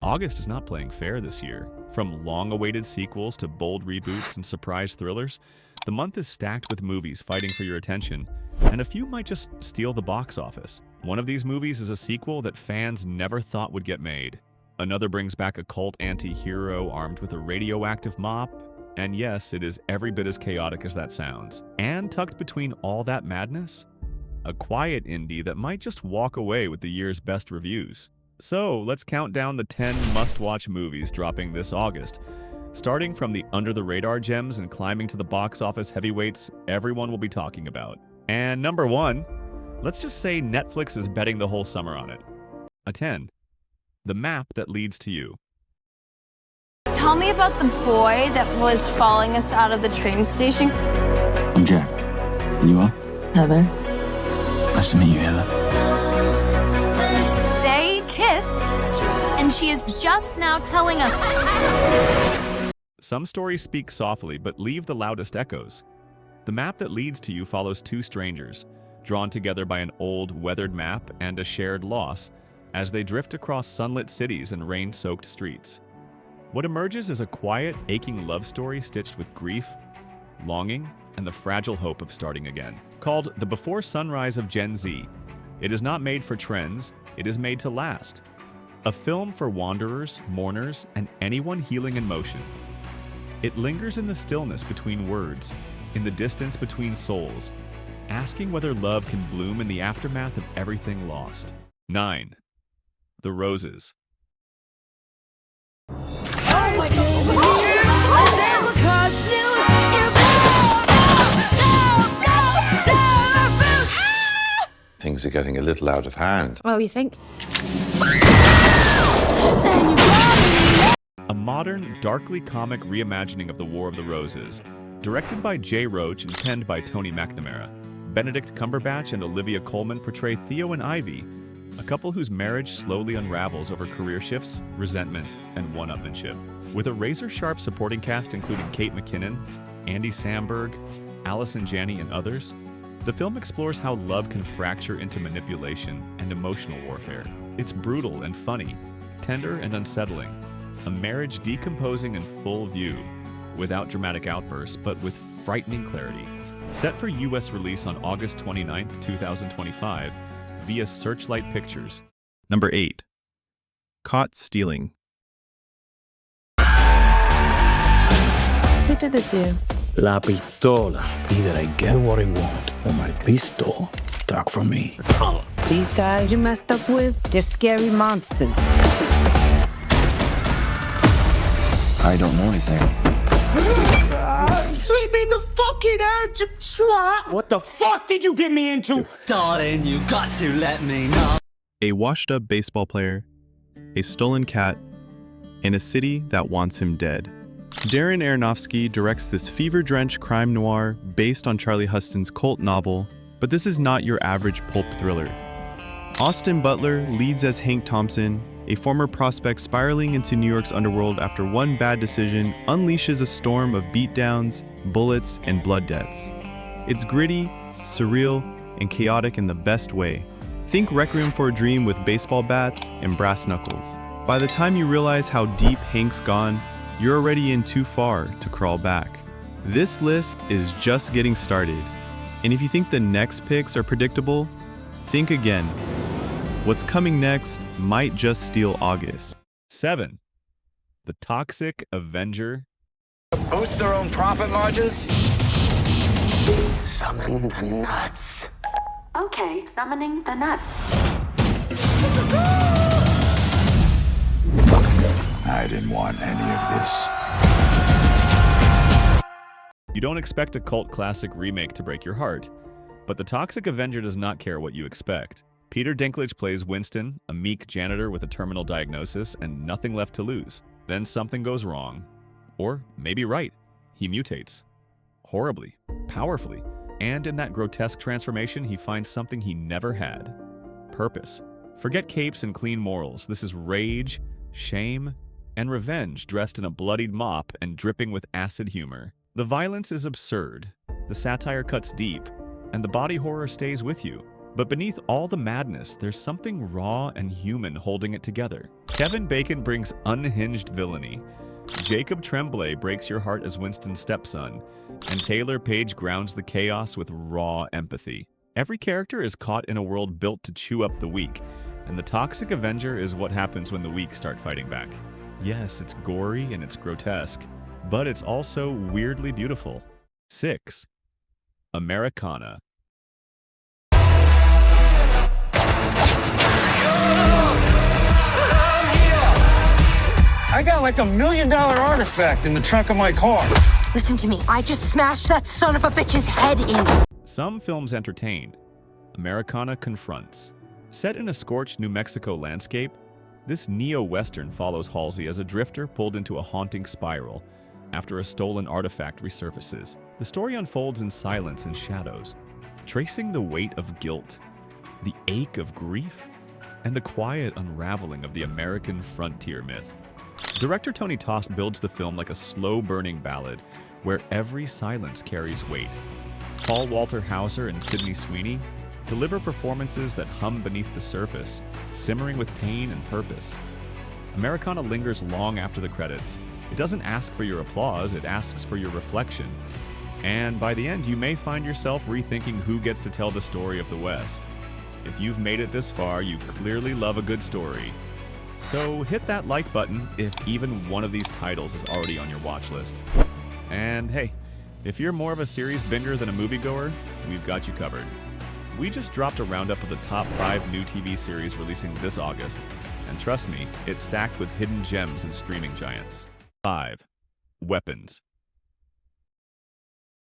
August is not playing fair this year. From long-awaited sequels to bold reboots and surprise thrillers, the month is stacked with movies fighting for your attention, and a few might just steal the box office. One of these movies is a sequel that fans never thought would get made. Another brings back a cult anti-hero armed with a radioactive mop, and yes, it is every bit as chaotic as that sounds. And tucked between all that madness, a quiet indie that might just walk away with the year's best reviews. So let's count down the 10 must-watch movies dropping this August. Starting from the under-the-radar gems and climbing to the box office heavyweights everyone will be talking about. And number 1, let's just say Netflix is betting the whole summer on it. A 10. The Map That Leads to You. Tell me about the boy that was following us out of the train station. I'm Jack. And you are? Heather. Nice to meet you, Heather. They kissed, and she is just now telling us. Some stories speak softly but leave the loudest echoes. The Map That Leads to You follows two strangers, drawn together by an old, weathered map and a shared loss, as they drift across sunlit cities and rain-soaked streets. What emerges is a quiet, aching love story stitched with grief, longing, and the fragile hope of starting again. Called The Before Sunrise of Gen Z, it is not made for trends, it is made to last. A film for wanderers, mourners, and anyone healing in motion. It lingers in the stillness between words, in the distance between souls, asking whether love can bloom in the aftermath of everything lost. 9. The Roses. Things are getting a little out of hand. Oh, you think? A modern, darkly comic reimagining of The War of the Roses, directed by Jay Roach and penned by Tony McNamara. Benedict Cumberbatch and Olivia Colman portray Theo and Ivy, a couple whose marriage slowly unravels over career shifts, resentment, and one-upmanship. With a razor-sharp supporting cast including Kate McKinnon, Andy Samberg, Allison Janney, and others, the film explores how love can fracture into manipulation and emotional warfare. It's brutal and funny, tender and unsettling, a marriage decomposing in full view, without dramatic outbursts, but with frightening clarity. Set for US release on August 29, 2025, via Searchlight Pictures. Number 8. Caught Stealing. Who did this to you? La pistola. Either I get what I want, or my pistol talk for me. These guys you messed up with, they're scary monsters. I don't know anything. Sweep me the fucking edge, swat! What the fuck did you get me into? Darling, you got to let me know. A washed-up baseball player, a stolen cat, and a city that wants him dead. Darren Aronofsky directs this fever-drenched crime noir based on Charlie Huston's cult novel, but this is not your average pulp thriller. Austin Butler leads as Hank Thompson, a former prospect spiraling into New York's underworld after one bad decision unleashes a storm of beatdowns, bullets, and blood debts. It's gritty, surreal, and chaotic in the best way. Think Requiem for a Dream with baseball bats and brass knuckles. By the time you realize how deep Hank's gone, you're already in too far to crawl back. This list is just getting started, and if you think the next picks are predictable, think again. What's coming next might just steal August. 7. The Toxic Avenger. Boost their own profit margins? Summon the nuts. Okay, summoning the nuts. I didn't want any of this. You don't expect a cult classic remake to break your heart, but The Toxic Avenger does not care what you expect. Peter Dinklage plays Winston, a meek janitor with a terminal diagnosis and nothing left to lose. Then something goes wrong. Or maybe right. He mutates. Horribly. Powerfully. And in that grotesque transformation, he finds something he never had. Purpose. Forget capes and clean morals. This is rage, shame, and revenge dressed in a bloodied mop and dripping with acid humor. The violence is absurd. The satire cuts deep. And the body horror stays with you. But beneath all the madness, there's something raw and human holding it together. Kevin Bacon brings unhinged villainy. Jacob Tremblay breaks your heart as Winston's stepson. And Taylor Page grounds the chaos with raw empathy. Every character is caught in a world built to chew up the weak. And the Toxic Avenger is what happens when the weak start fighting back. Yes, it's gory and it's grotesque, but it's also weirdly beautiful. 6. Americana. I got like $1 million artifact in the trunk of my car. Listen to me. I just smashed that son of a bitch's head in. Some films entertain. Americana confronts. Set in a scorched New Mexico landscape, this neo-western follows Halsey as a drifter pulled into a haunting spiral after a stolen artifact resurfaces. The story unfolds in silence and shadows, tracing the weight of guilt, the ache of grief, and the quiet unraveling of the American frontier myth. Director Tony Tost builds the film like a slow-burning ballad where every silence carries weight. Paul Walter Hauser and Sydney Sweeney deliver performances that hum beneath the surface, simmering with pain and purpose. Americana lingers long after the credits. It doesn't ask for your applause, it asks for your reflection. And by the end, you may find yourself rethinking who gets to tell the story of the West. If you've made it this far, you clearly love a good story. So hit that like button if even one of these titles is already on your watch list. And hey, if you're more of a series binger than a moviegoer, we've got you covered. We just dropped a roundup of the top 5 new TV series releasing this August, and trust me, it's stacked with hidden gems and streaming giants. 5. Weapons.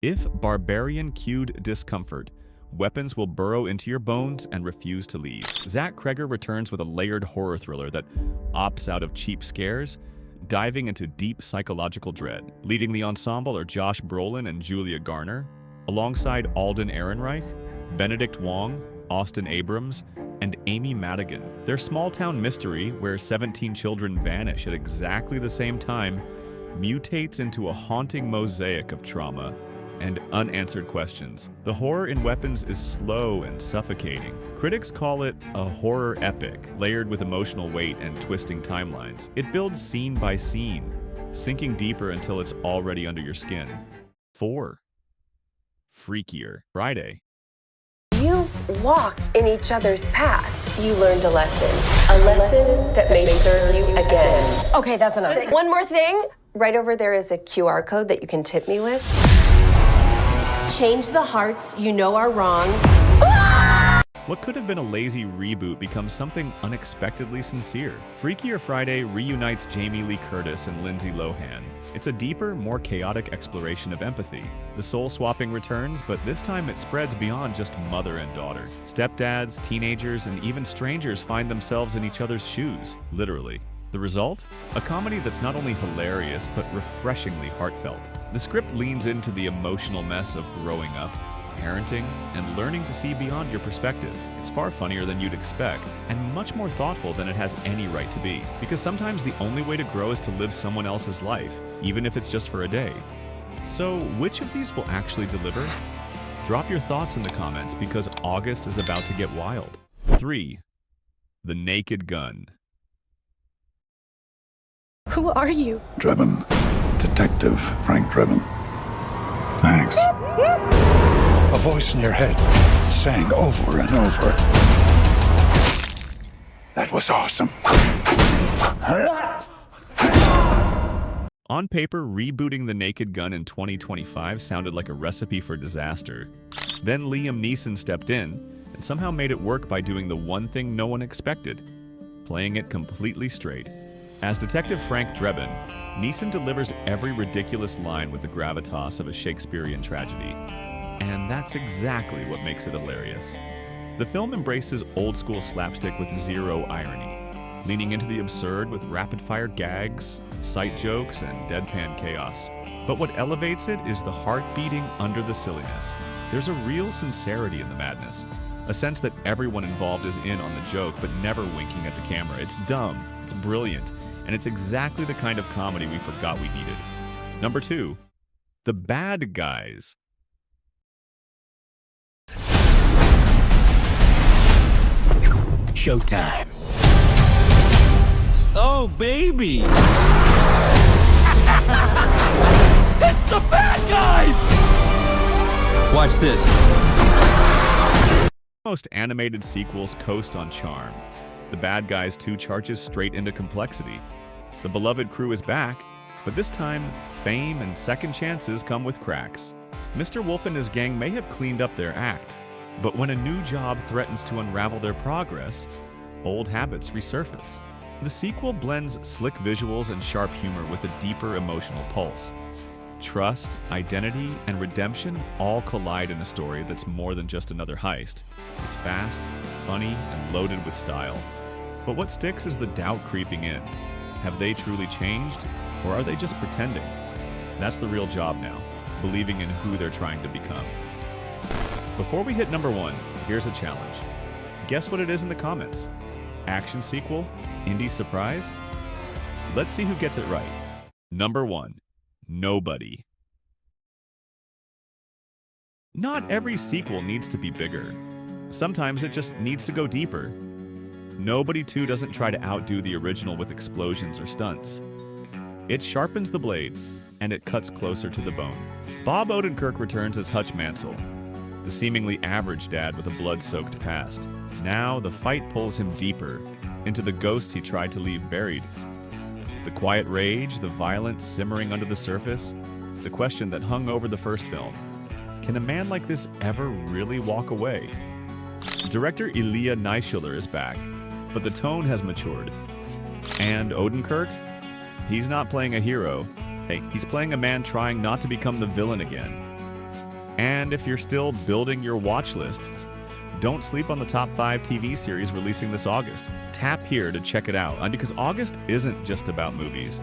If barbarian cued discomfort, weapons will burrow into your bones and refuse to leave. Zach Kreger returns with a layered horror thriller that opts out of cheap scares, diving into deep psychological dread. Leading the ensemble are Josh Brolin and Julia Garner, alongside Alden Ehrenreich, Benedict Wong, Austin Abrams, and Amy Madigan. Their small-town mystery, where 17 children vanish at exactly the same time, mutates into a haunting mosaic of trauma and unanswered questions. The horror in Weapons is slow and suffocating. Critics call it a horror epic, layered with emotional weight and twisting timelines. It builds scene by scene, sinking deeper until it's already under your skin. 4. Freakier Friday. You've walked in each other's path. You learned a lesson that may serve you again. Okay, that's enough. One more thing. Right over there is a QR code that you can tip me with. Change the hearts you know are wrong. What could have been a lazy reboot becomes something unexpectedly sincere. Freakier Friday reunites Jamie Lee Curtis and Lindsay Lohan. It's a deeper, more chaotic exploration of empathy. The soul-swapping returns, but this time it spreads beyond just mother and daughter. Stepdads, teenagers, and even strangers find themselves in each other's shoes, literally. The result? A comedy that's not only hilarious, but refreshingly heartfelt. The script leans into the emotional mess of growing up, parenting, and learning to see beyond your perspective. It's far funnier than you'd expect, and much more thoughtful than it has any right to be. Because sometimes the only way to grow is to live someone else's life, even if it's just for a day. So, which of these will actually deliver? Drop your thoughts in the comments, because August is about to get wild. 3. The Naked Gun. Who are you? Drebin. Detective Frank Drebin. Thanks. A voice in your head sang over and over. That was awesome. On paper, rebooting The Naked Gun in 2025 sounded like a recipe for disaster. Then Liam Neeson stepped in and somehow made it work by doing the one thing no one expected, playing it completely straight. As Detective Frank Drebin, Neeson delivers every ridiculous line with the gravitas of a Shakespearean tragedy. And that's exactly what makes it hilarious. The film embraces old-school slapstick with zero irony, leaning into the absurd with rapid-fire gags, sight jokes, and deadpan chaos. But what elevates it is the heart beating under the silliness. There's a real sincerity in the madness, a sense that everyone involved is in on the joke but never winking at the camera. It's dumb, it's brilliant, and it's exactly the kind of comedy we forgot we needed. Number 2, The Bad Guys. showtime. Oh, baby! It's the bad guys! Watch this. Most animated sequels coast on charm. The Bad Guys 2 charges straight into complexity. The beloved crew is back, but this time, fame and second chances come with cracks. Mr. Wolf and his gang may have cleaned up their act, but when a new job threatens to unravel their progress, old habits resurface. The sequel blends slick visuals and sharp humor with a deeper emotional pulse. Trust, identity, and redemption all collide in a story that's more than just another heist. It's fast, funny, and loaded with style. But what sticks is the doubt creeping in. Have they truly changed, or are they just pretending? That's the real job now, believing in who they're trying to become. Before we hit number 1, here's a challenge. Guess what it is in the comments. Action sequel? Indie surprise? Let's see who gets it right. Number 1. Nobody. Not every sequel needs to be bigger. Sometimes it just needs to go deeper. Nobody 2 doesn't try to outdo the original with explosions or stunts. It sharpens the blade, and it cuts closer to the bone. Bob Odenkirk returns as Hutch Mansell, the seemingly average dad with a blood-soaked past. Now the fight pulls him deeper, into the ghost he tried to leave buried. The quiet rage, the violence simmering under the surface, the question that hung over the first film. Can a man like this ever really walk away? Director Elia Neischuler is back, but the tone has matured. And Odenkirk? He's not playing a hero. Hey, he's playing a man trying not to become the villain again. And if you're still building your watch list, don't sleep on the top 5 TV series releasing this August. Tap here to check it out, because August isn't just about movies.